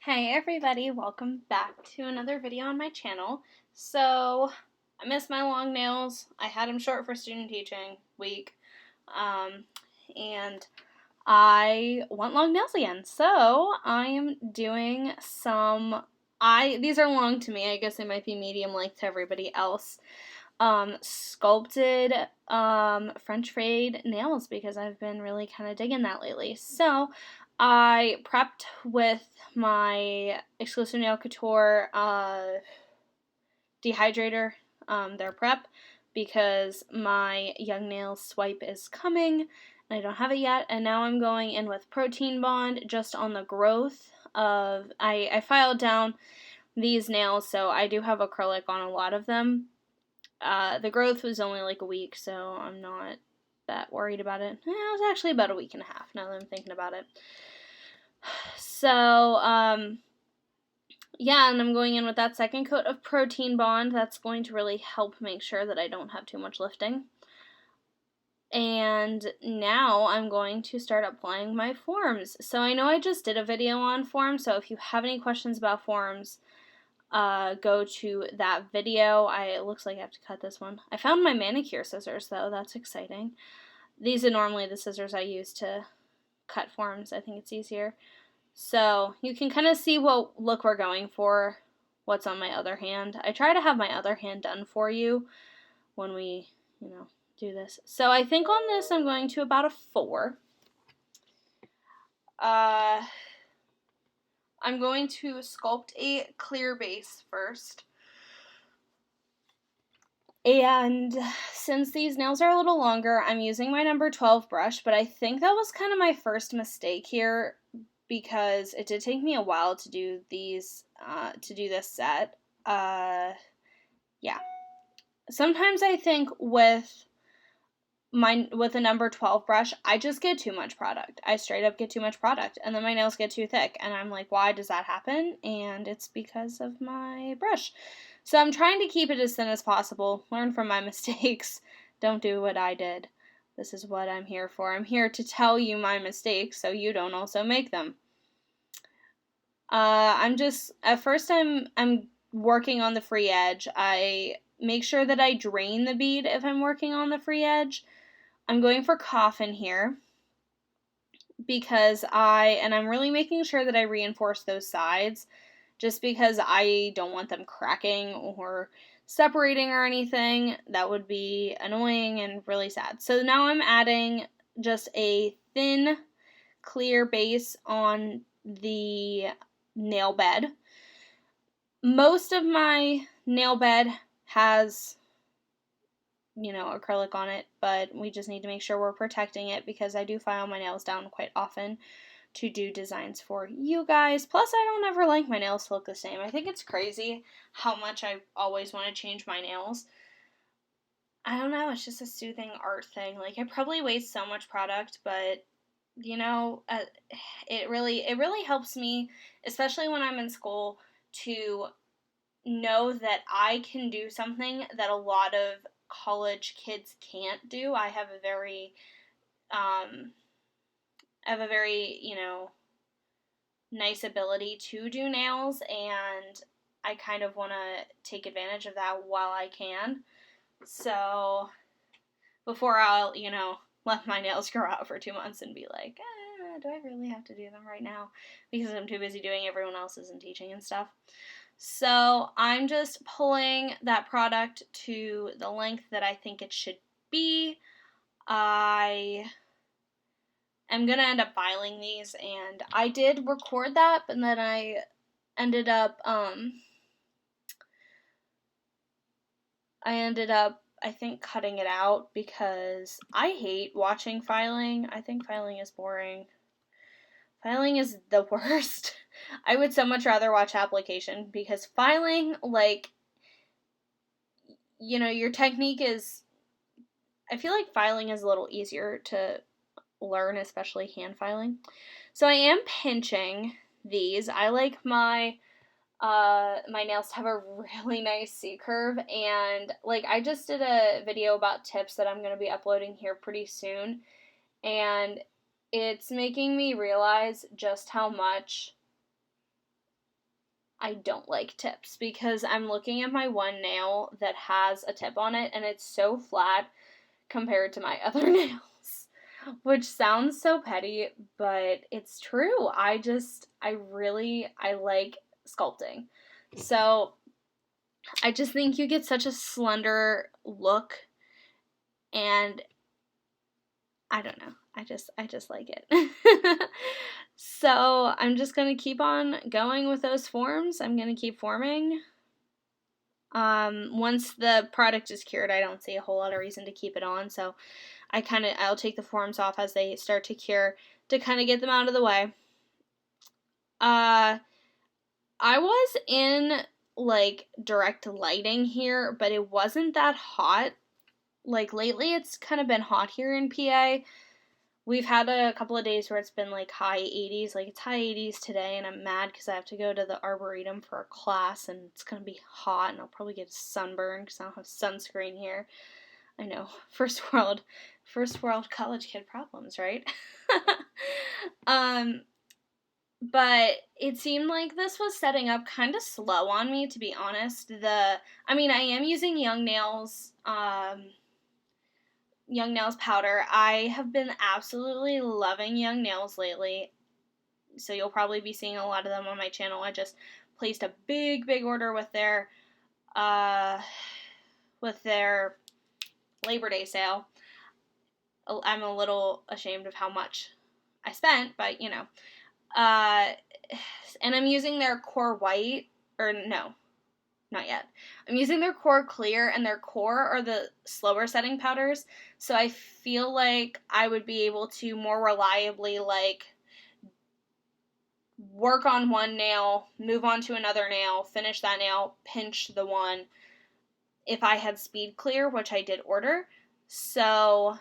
Hey everybody, welcome back to another video on my channel. So, I missed my long nails. I had them short for student teaching week. And I want long nails again. So, I am doing these are long to me. I guess they might be medium length to everybody else. Sculpted French frayed nails because I've been really kind of digging that lately. So I prepped with my Exclusive Nail Couture dehydrator, their prep, because my Young Nails swipe is coming and I don't have it yet. And now I'm going in with Protein Bond just on the growth of, I filed down these nails, so I do have acrylic on a lot of them. The growth was only like a week, so I'm not that worried about it. It was actually about a week and a half now that I'm thinking about it. So, yeah, and I'm going in with that second coat of Protein Bond. That's going to really help make sure that I don't have too much lifting. And now I'm going to start applying my forms. So I know I just did a video on forms, so if you have any questions about forms, go to that video. It looks like I have to cut this one. I found my manicure scissors, though. That's exciting. These are normally the scissors I use to cut forms. I think it's easier. So you can kind of see what look we're going for, what's on my other hand. I try to have my other hand done for you when we, do this. So I think on this I'm going to about a 4. I'm going to sculpt a clear base first. And since these nails are a little longer, I'm using my number 12 brush, but I think that was kind of my first mistake here because it did take me a while to do these, to do this set. Yeah. Sometimes I think with a number 12 brush, I just get too much product. I straight up get too much product, and then my nails get too thick, and I'm like, why does that happen? And it's because of my brush. So I'm trying to keep it as thin as possible, learn from my mistakes, don't do what I did. This is what I'm here for. I'm here to tell you my mistakes so you don't also make them. At first I'm working on the free edge. I make sure that I drain the bead if I'm working on the free edge. I'm going for coffin here because I'm really making sure that I reinforce those sides just because I don't want them cracking or separating or anything. That would be annoying and really sad. So now I'm adding just a thin, clear base on the nail bed. Most of my nail bed has acrylic on it, but we just need to make sure we're protecting it because I do file my nails down quite often to do designs for you guys. Plus, I don't ever like my nails to look the same. I think it's crazy how much I always want to change my nails. I don't know, it's just a soothing art thing. Like, I probably waste so much product, but it really helps me, especially when I'm in school, to know that I can do something that a lot of college kids can't do. I have a very, nice ability to do nails, and I kind of want to take advantage of that while I can. So, before I'll, let my nails grow out for 2 months and be like, do I really have to do them right now? Because I'm too busy doing everyone else's and teaching and stuff. So I'm just pulling that product to the length that I think it should be. I am going to end up filing these, and I did record that, but then I ended up, I think, cutting it out because I hate watching filing. I think filing is boring. Filing is the worst. I would so much rather watch application because filing, your technique is, I feel like filing is a little easier to learn, especially hand filing. So I am pinching these. I like my nails to have a really nice C-curve, and I just did a video about tips that I'm going to be uploading here pretty soon, and it's making me realize just how much I don't like tips, because I'm looking at my one nail that has a tip on it, and it's so flat compared to my other nails, which sounds so petty, but it's true. I like sculpting. So I just think you get such a slender look, and I don't know. I just like it. So I'm just going to keep on going with those forms. I'm going to keep forming. Once the product is cured, I don't see a whole lot of reason to keep it on. So I'll take the forms off as they start to cure to kind of get them out of the way. I was in like direct lighting here, but it wasn't that hot. Like lately it's kind of been hot here in PA. We've had a couple of days where it's been like high 80s, like it's high 80s today, and I'm mad because I have to go to the Arboretum for a class, and it's going to be hot, and I'll probably get a sunburn because I don't have sunscreen here. I know, first world college kid problems, right? But it seemed like this was setting up kind of slow on me, to be honest. I am using Young Nails powder. I have been absolutely loving Young Nails lately, so you'll probably be seeing a lot of them on my channel. I just placed a big order with their Labor Day sale. I'm a little ashamed of how much I spent, but you know. And I'm using their Core White, or no, not yet. I'm using their Core Clear, and their Core are the slower setting powders, so I feel like I would be able to more reliably, like, work on one nail, move on to another nail, finish that nail, pinch the one, if I had Speed Clear, which I did order. So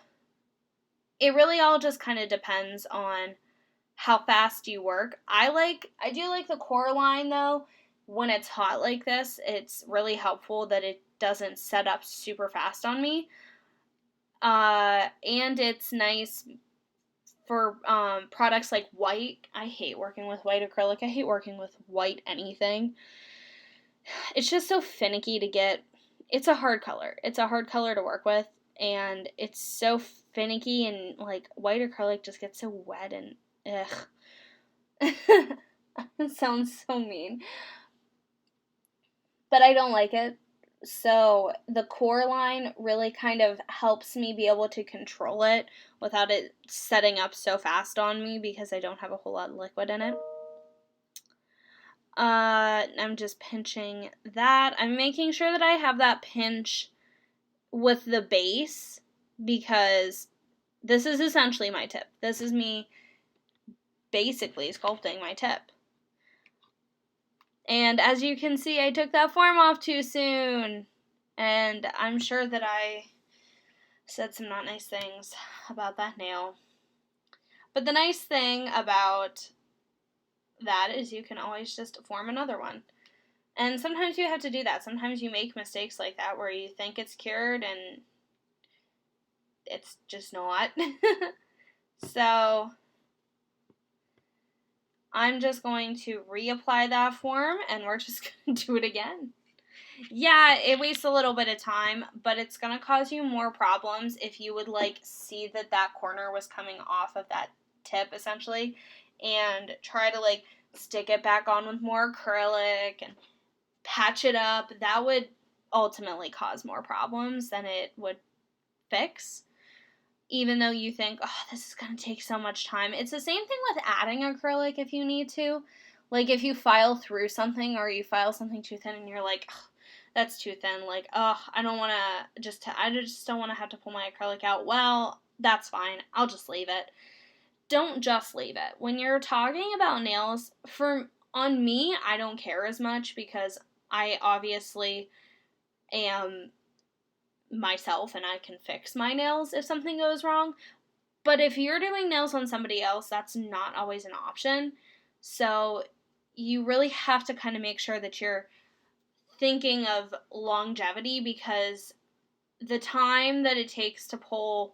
it really all just kind of depends on how fast you work. I do like the Core line, though. When it's hot like this, it's really helpful that it doesn't set up super fast on me. And it's nice for products like white. I hate working with white acrylic. I hate working with white anything. It's just so finicky to get. It's a hard color. It's a hard color to work with, and it's so finicky, and like white acrylic just gets so wet and ugh. It sounds so mean. But I don't like it. So the Core line really kind of helps me be able to control it without it setting up so fast on me, because I don't have a whole lot of liquid in it. I'm just pinching that. I'm making sure that I have that pinch with the base, because this is essentially my tip. This is me basically sculpting my tip. And as you can see, I took that form off too soon. And I'm sure that I said some not nice things about that nail. But the nice thing about that is you can always just form another one. And sometimes you have to do that. Sometimes you make mistakes like that where you think it's cured and it's just not. So I'm just going to reapply that form, and we're just going to do it again. Yeah, it wastes a little bit of time, but it's going to cause you more problems if you would, like, see that corner was coming off of that tip, essentially, and try to, like, stick it back on with more acrylic and patch it up. That would ultimately cause more problems than it would fix. Even though you think, oh, this is going to take so much time. It's the same thing with adding acrylic if you need to. Like, if you file through something, or you file something too thin and you're like, oh, that's too thin. Like, oh, I just don't want to have to pull my acrylic out. Well, that's fine. I'll just leave it. Don't just leave it. When you're talking about nails, on me, I don't care as much, because I obviously am myself and I can fix my nails if something goes wrong. But if you're doing nails on somebody else, that's not always an option. So you really have to kind of make sure that you're thinking of longevity, because the time that it takes to pull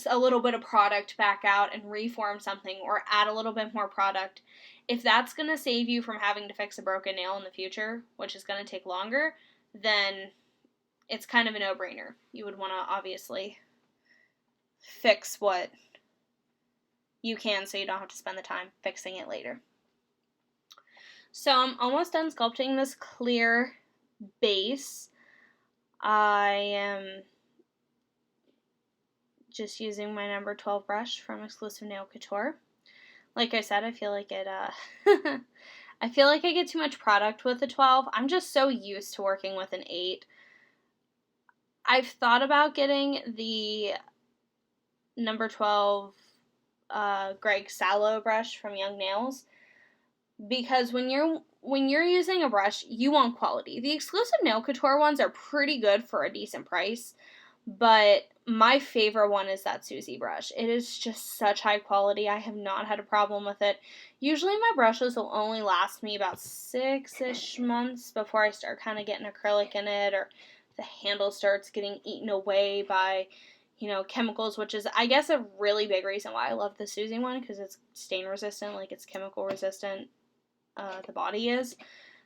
a little bit of product back out and reform something or add a little bit more product, if that's going to save you from having to fix a broken nail in the future, which is going to take longer, then it's kind of a no-brainer. You would want to obviously fix what you can so you don't have to spend the time fixing it later. So I'm almost done sculpting this clear base. I am just using my number 12 brush from Exclusive Nail Couture. Like I said, I feel like I feel like I get too much product with a 12. I'm just so used to working with an 8. I've thought about getting the number 12 Greg Sallow brush from Young Nails, because when you're using a brush, you want quality. The Exclusive Nail Couture ones are pretty good for a decent price, but my favorite one is that Susie brush. It is just such high quality. I have not had a problem with it. Usually my brushes will only last me about 6-ish months before I start kind of getting acrylic in it, or the handle starts getting eaten away by, chemicals, which is, I guess, a really big reason why I love the Susie one, because it's stain resistant, like it's chemical resistant, the body is.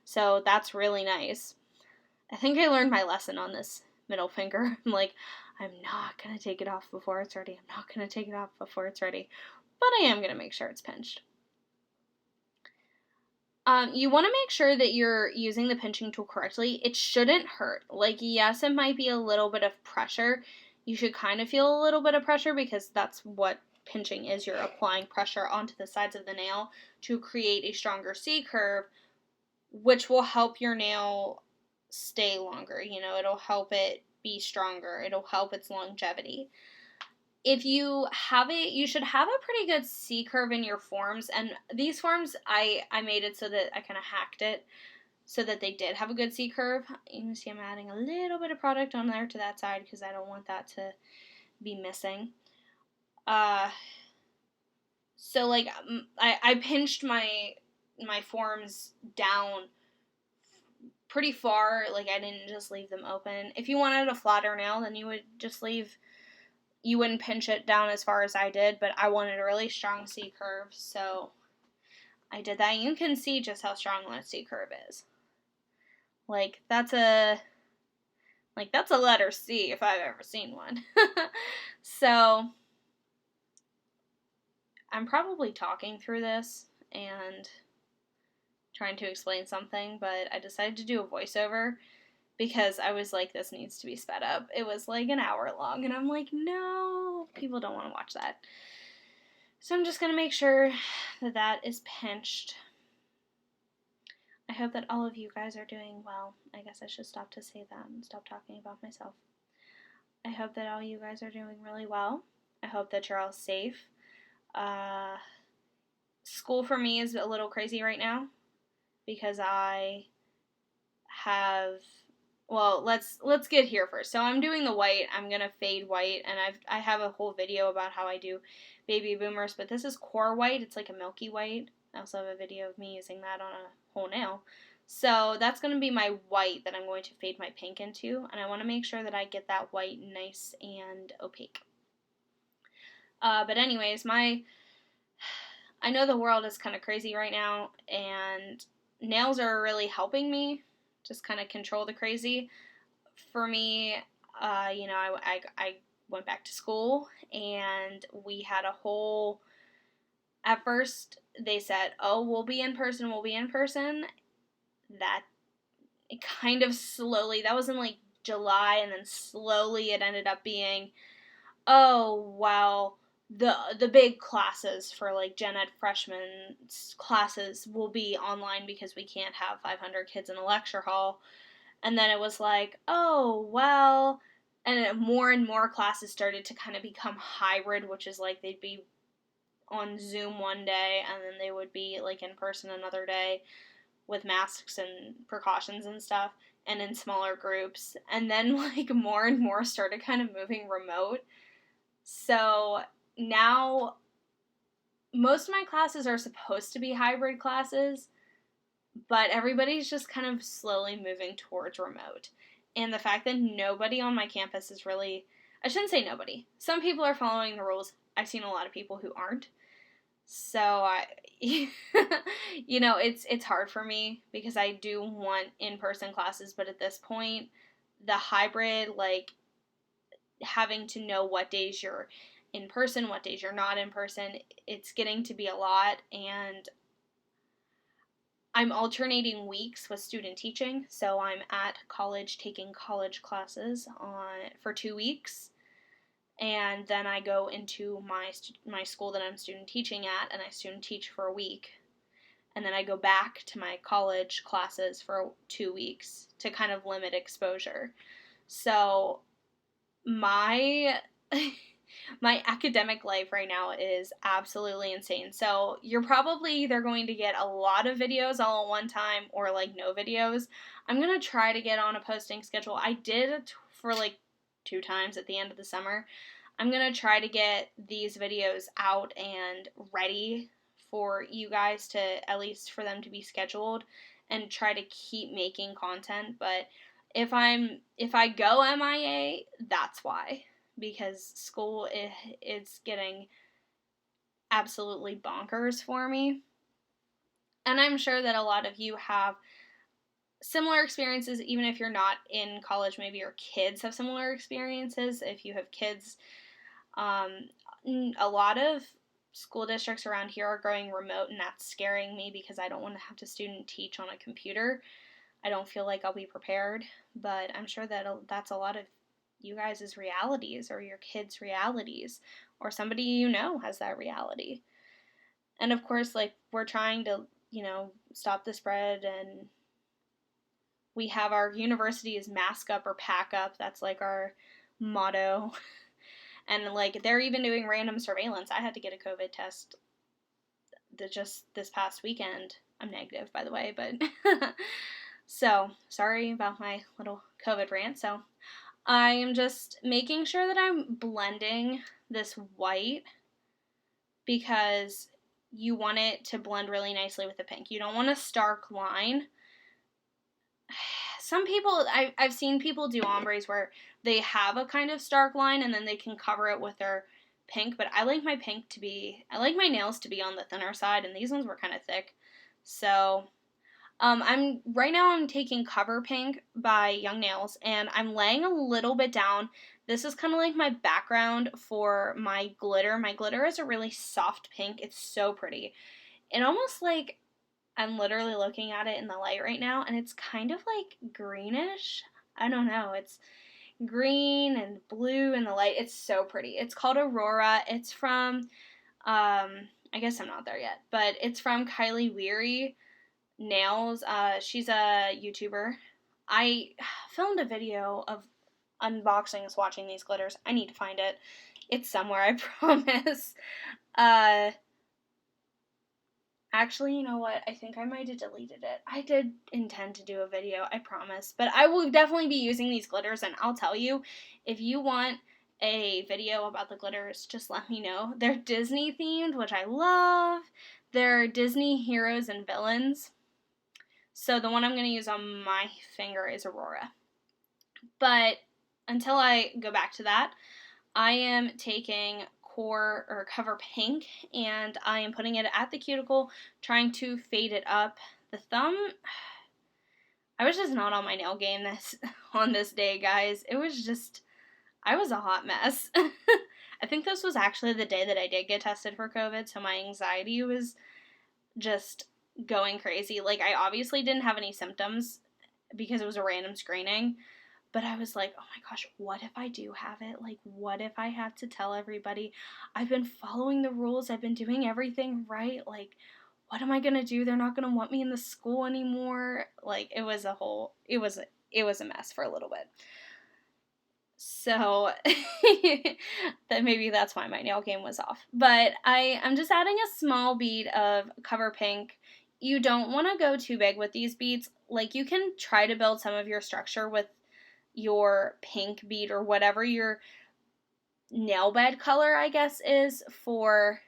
So that's really nice. I think I learned my lesson on this middle finger. I'm like, I'm not going to take it off before it's ready. I'm not going to take it off before it's ready. But I am going to make sure it's pinched. You want to make sure that you're using the pinching tool correctly. It shouldn't hurt. Like, yes, it might be a little bit of pressure. You should kind of feel a little bit of pressure, because that's what pinching is. You're applying pressure onto the sides of the nail to create a stronger C-curve, which will help your nail stay longer. It'll help it be stronger. It'll help its longevity. If you have it, you should have a pretty good C-curve in your forms. And these forms, I made it so that I kind of hacked it so that they did have a good C-curve. You can see I'm adding a little bit of product on there to that side because I don't want that to be missing. So like I pinched my forms down pretty far. Like, I didn't just leave them open. If you wanted a flatter nail, then you wouldn't pinch it down as far as I did, but I wanted a really strong C-curve, so I did that. You can see just how strong that C-curve is. Like, that's a letter C if I've ever seen one. So, I'm probably talking through this and trying to explain something, but I decided to do a voiceover because I was like, this needs to be sped up. It was like an hour long, and I'm like, no, people don't want to watch that. So I'm just going to make sure that that is pinched. I hope that all of you guys are doing well. I guess I should stop to say that and stop talking about myself. I hope that all you guys are doing really well. I hope that you're all safe. School for me is a little crazy right now because I have, well, let's get here first. So I'm doing the white. I'm going to fade white, and I have a whole video about how I do baby boomers, but this is core white. It's like a milky white. I also have a video of me using that on a whole nail. So that's going to be my white that I'm going to fade my pink into, and I want to make sure that I get that white nice and opaque. But anyways, I know the world is kind of crazy right now, and nails are really helping me just kind of control the crazy. For me, I went back to school, and we had a whole, at first they said, oh, we'll be in person. That, it kind of slowly, that was in like July, and then slowly it ended up being, oh, well, the big classes for like gen ed freshman classes will be online because we can't have 500 kids in a lecture hall. And then it was like, oh, well, and more and more classes started to kind of become hybrid, which is like they'd be on Zoom one day and then they would be like in person another day with masks and precautions and stuff, and in smaller groups. And then like more and more started kind of moving remote. So now most of my classes are supposed to be hybrid classes, but everybody's just kind of slowly moving towards remote. And the fact that nobody on my campus is really, I shouldn't say nobody. Some people are following the rules. I've seen a lot of people who aren't. So it's hard for me because I do want in-person classes, but at this point, the hybrid, like, having to know what days you're in person, what days you're not in person, it's getting to be a lot, and I'm alternating weeks with student teaching, so I'm at college taking college classes for 2 weeks, and then I go into my school that I'm student teaching at, and I student teach for a week, and then I go back to my college classes for 2 weeks to kind of limit exposure. So my my academic life right now is absolutely insane. So you're probably either going to get a lot of videos all at one time or like no videos. I'm going to try to get on a posting schedule. I did it for like 2 times at the end of the summer. I'm going to try to get these videos out and ready for you guys to, at least for them to be scheduled, and try to keep making content. But if I go MIA, that's why. Because school is getting absolutely bonkers for me. And I'm sure that a lot of you have similar experiences, even if you're not in college. Maybe your kids have similar experiences. If you have kids, a lot of school districts around here are going remote, and that's scaring me because I don't want to have to student teach on a computer. I don't feel like I'll be prepared, but I'm sure that that's a lot of you guys' realities, or your kids' realities, or somebody you know has that reality. And of course, like, we're trying to, stop the spread, and we have our university is mask up or pack up. That's like our motto. And like, they're even doing random surveillance. I had to get a COVID test just this past weekend. I'm negative, by the way, but so sorry about my little COVID rant. So I am just making sure that I'm blending this white because you want it to blend really nicely with the pink. You don't want a stark line. Some people, I've seen people do ombres where they have a kind of stark line and then they can cover it with their pink, but I like my nails to be on the thinner side, and these ones were kind of thick. So right now I'm taking Cover Pink by Young Nails, and I'm laying a little bit down. This is kind of like my background for my glitter. My glitter is a really soft pink. It's so pretty. And almost like, I'm literally looking at it in the light right now, and it's kind of like greenish. I don't know. It's green and blue in the light. It's so pretty. It's called Aurora. It's from, I guess I'm not there yet, but it's from Kylea Wherry Nails. She's a YouTuber. I filmed a video of unboxing swatching these glitters. I need to find it. It's somewhere, I promise. Actually, you know what? I think I might have deleted it. I did intend to do a video, I promise. But I will definitely be using these glitters, and I'll tell you, if you want a video about the glitters, just let me know. They're Disney themed, which I love. They're Disney heroes and villains. So the one I'm going to use on my finger is Aurora. But until I go back to that, I am taking Cover Pink, and I am putting it at the cuticle, trying to fade it up. The thumb, I was just not on my nail game on this day, guys. I was a hot mess. I think this was actually the day that I did get tested for COVID, so my anxiety was just going crazy. Like, I obviously didn't have any symptoms because it was a random screening, but I was like, oh my gosh, what if I do have it? Like, what if I have to tell everybody? I've been following the rules. I've been doing everything right. Like, what am I going to do? They're not going to want me in the school anymore. Like, it was a mess for a little bit. So maybe that's why my nail game was off. But I'm just adding a small bead of Cover Pink. You don't want to go too big with these beads. Like, you can try to build some of your structure with your pink bead or whatever your nail bed color, I guess, is for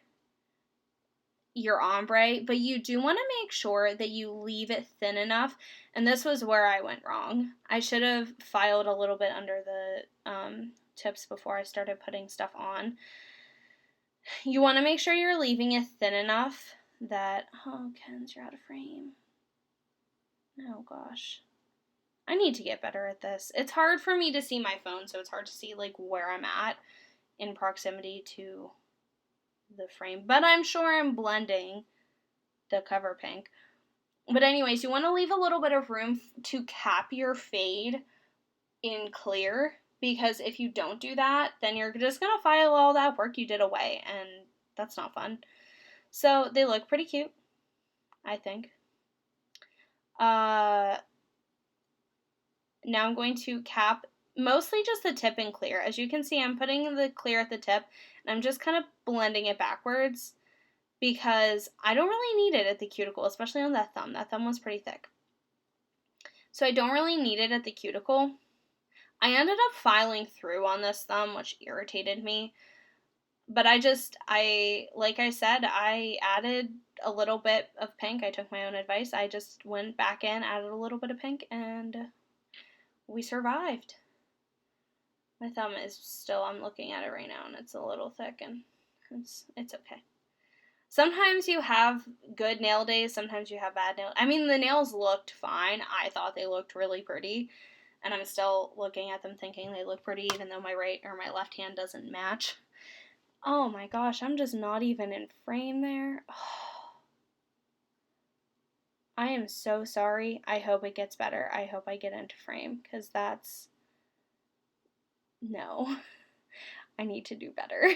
your ombre, but you do want to make sure that you leave it thin enough, and this was where I went wrong. I should have filed a little bit under tips before I started putting stuff on. You want to make sure you're leaving it thin enough that, oh, Ken's, you're out of frame. Oh, gosh. I need to get better at this. It's hard for me to see my phone, so it's hard to see, like, where I'm at in proximity to the frame. But I'm sure I'm blending the cover pink. But anyways, you want to leave a little bit of room to cap your fade in clear, because if you don't do that, then you're just going to file all that work you did away, and that's not fun. So they look pretty cute, I think. Now I'm going to cap mostly just the tip in clear. As you can see, I'm putting the clear at the tip, and I'm just kind of blending it backwards because I don't really need it at the cuticle, especially on that thumb. That thumb was pretty thick. So I don't really need it at the cuticle. I ended up filing through on this thumb, which irritated me. But like I said, I added a little bit of pink. I took my own advice. I just went back in, added a little bit of pink, and we survived. My thumb is still, I'm looking at it right now, and it's a little thick, and it's okay. Sometimes you have good nail days, sometimes you have bad nails. I mean, the nails looked fine. I thought they looked really pretty, and I'm still looking at them thinking they look pretty, even though my right or my left hand doesn't match. Oh my gosh, I'm just not even in frame there. Oh. I am so sorry. I hope it gets better. I hope I get into frame, because that's... No. I need to do better.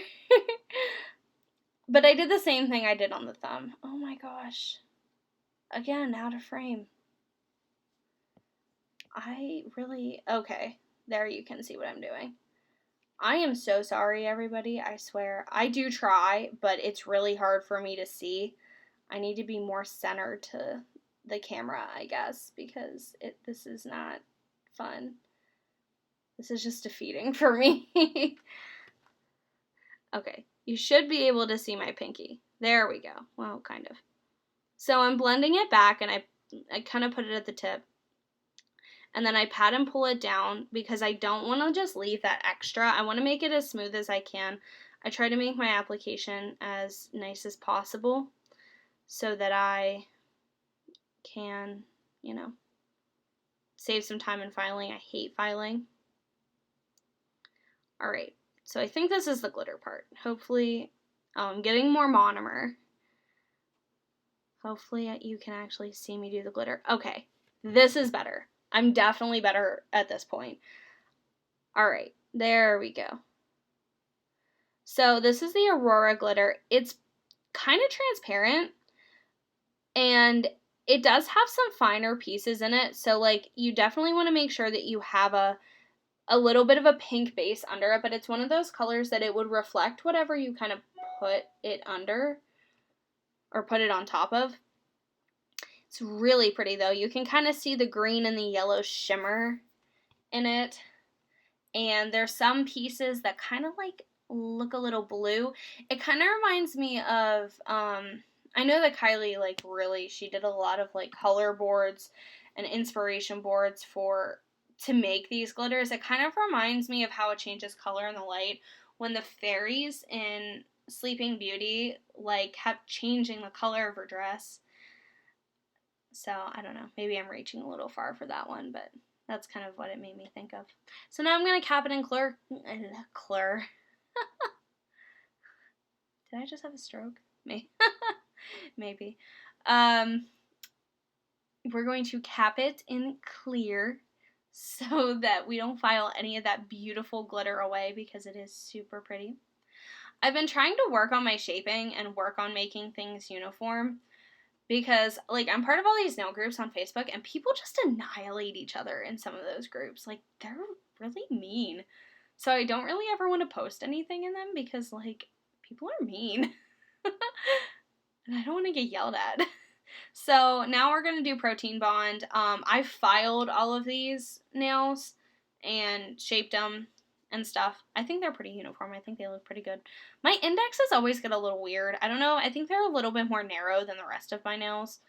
But I did the same thing I did on the thumb. Oh my gosh. Again, out of frame. Okay, there you can see what I'm doing. I am so sorry, everybody, I swear. I do try, but it's really hard for me to see. I need to be more centered to the camera, I guess, because this is not fun. This is just defeating for me. Okay, you should be able to see my pinky. There we go. Well, kind of. So I'm blending it back, and I kind of put it at the tip. And then I pat and pull it down because I don't want to just leave that extra. I want to make it as smooth as I can. I try to make my application as nice as possible so that I can, save some time in filing. I hate filing. Alright, so I think this is the glitter part. Hopefully, I'm getting more monomer. Hopefully you can actually see me do the glitter. Okay, this is better. I'm definitely better at this point. Alright, there we go. So this is the Aurora Glitter. It's kind of transparent, and it does have some finer pieces in it. So, like, you definitely want to make sure that you have a little bit of a pink base under it, but it's one of those colors that it would reflect whatever you kind of put it under or put it on top of. It's really pretty, though. You can kind of see the green and the yellow shimmer in it. And there's some pieces that kind of, like, look a little blue. It kind of reminds me of, I know that Kylie, like, really, she did a lot of, like, color boards and inspiration boards to make these glitters. It kind of reminds me of how it changes color in the light when the fairies in Sleeping Beauty, like, kept changing the color of her dress. So, I don't know. Maybe I'm reaching a little far for that one, but that's kind of what it made me think of. So now I'm going to cap it in clear. Did I just have a stroke? Maybe. We're going to cap it in clear so that we don't file any of that beautiful glitter away because it is super pretty. I've been trying to work on my shaping and work on making things uniform because, like, I'm part of all these nail groups on Facebook, and people just annihilate each other in some of those groups. Like, they're really mean. So I don't really ever want to post anything in them because, like, people are mean. And I don't want to get yelled at. So now we're going to do Protein Bond. I filed all of these nails and shaped them and stuff. I think they're pretty uniform. I think they look pretty good. My indexes always get a little weird. I don't know. I think they're a little bit more narrow than the rest of my nails.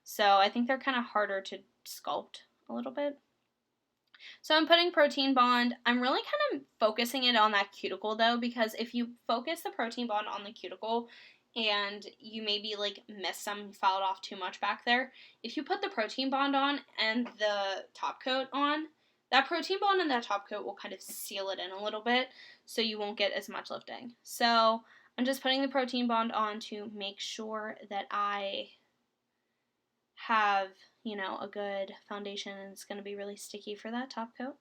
So I think they're kind of harder to sculpt a little bit. So I'm putting Protein Bond. I'm really kind of focusing it on that cuticle though, because if you focus the Protein Bond on the cuticle and you maybe like miss some, filed off too much back there, if you put the Protein Bond on and the top coat on, that Protein Bond and that top coat will kind of seal it in a little bit, so you won't get as much lifting. So I'm just putting the Protein Bond on to make sure that I have, you know, a good foundation, and it's going to be really sticky for that top coat.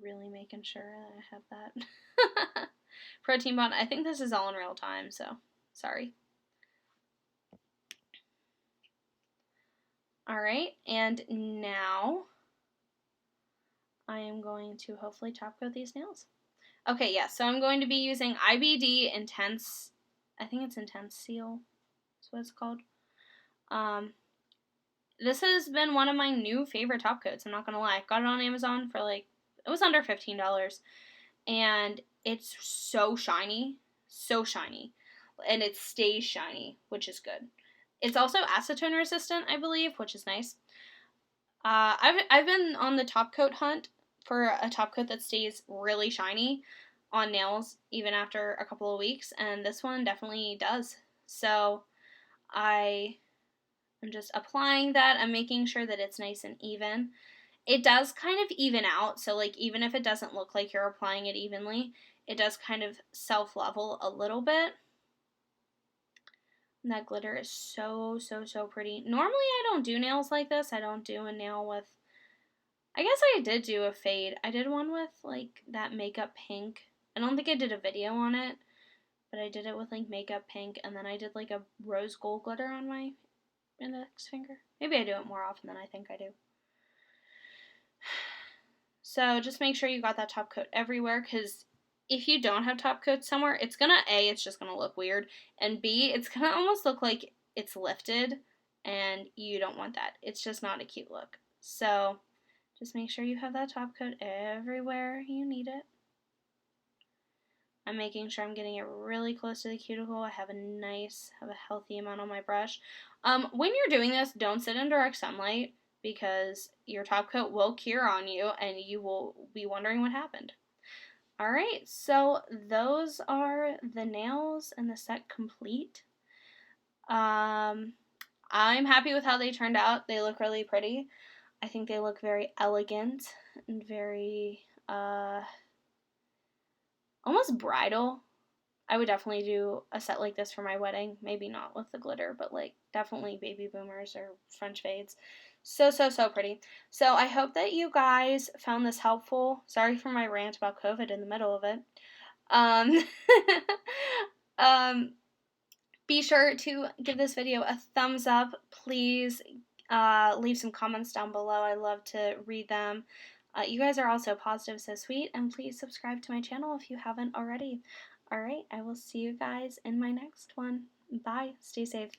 Really making sure that I have that. Protein Bond, I think this is all in real time, so sorry. Alright, and now I am going to hopefully top coat these nails. Okay, yeah, so I'm going to be using IBD Intense, I think it's Intense Seal, that's what it's called. This has been one of my new favorite top coats, I'm not gonna lie. I got it on Amazon for like, it was under $15, and it's so shiny, and it stays shiny, which is good. It's also acetone resistant, I believe, which is nice. I've been on the top coat hunt for a top coat that stays really shiny on nails even after a couple of weeks, and this one definitely does. So I am just applying that. I'm making sure that it's nice and even. It does kind of even out, so like even if it doesn't look like you're applying it evenly, it does kind of self-level a little bit. And that glitter is so pretty. Normally I don't do nails like this. I don't do a nail with, I guess I did do a fade. I did one with like that makeup pink. I don't think I did a video on it, but I did it with like makeup pink, and then I did like a rose gold glitter on my index finger. Maybe I do it more often than I think I do. So just make sure you got that top coat everywhere, because if you don't have top coat somewhere, it's gonna, A, it's just gonna look weird, and B, it's gonna almost look like it's lifted, and you don't want that. It's just not a cute look. So just make sure you have that top coat everywhere you need it. I'm making sure I'm getting it really close to the cuticle. I have a healthy amount on my brush. When you're doing this, don't sit in direct sunlight, because your top coat will cure on you and you will be wondering what happened. Alright, so those are the nails and the set complete. I'm happy with how they turned out. They look really pretty. I think they look very elegant and very, almost bridal. I would definitely do a set like this for my wedding. Maybe not with the glitter, but like definitely baby boomers or French fades. So pretty. So I hope that you guys found this helpful. Sorry for my rant about COVID in the middle of it. Be sure to give this video a thumbs up. Please leave some comments down below. I love to read them. You guys are also positive, so sweet, and please subscribe to my channel if you haven't already. Alright, I will see you guys in my next one. Bye. Stay safe.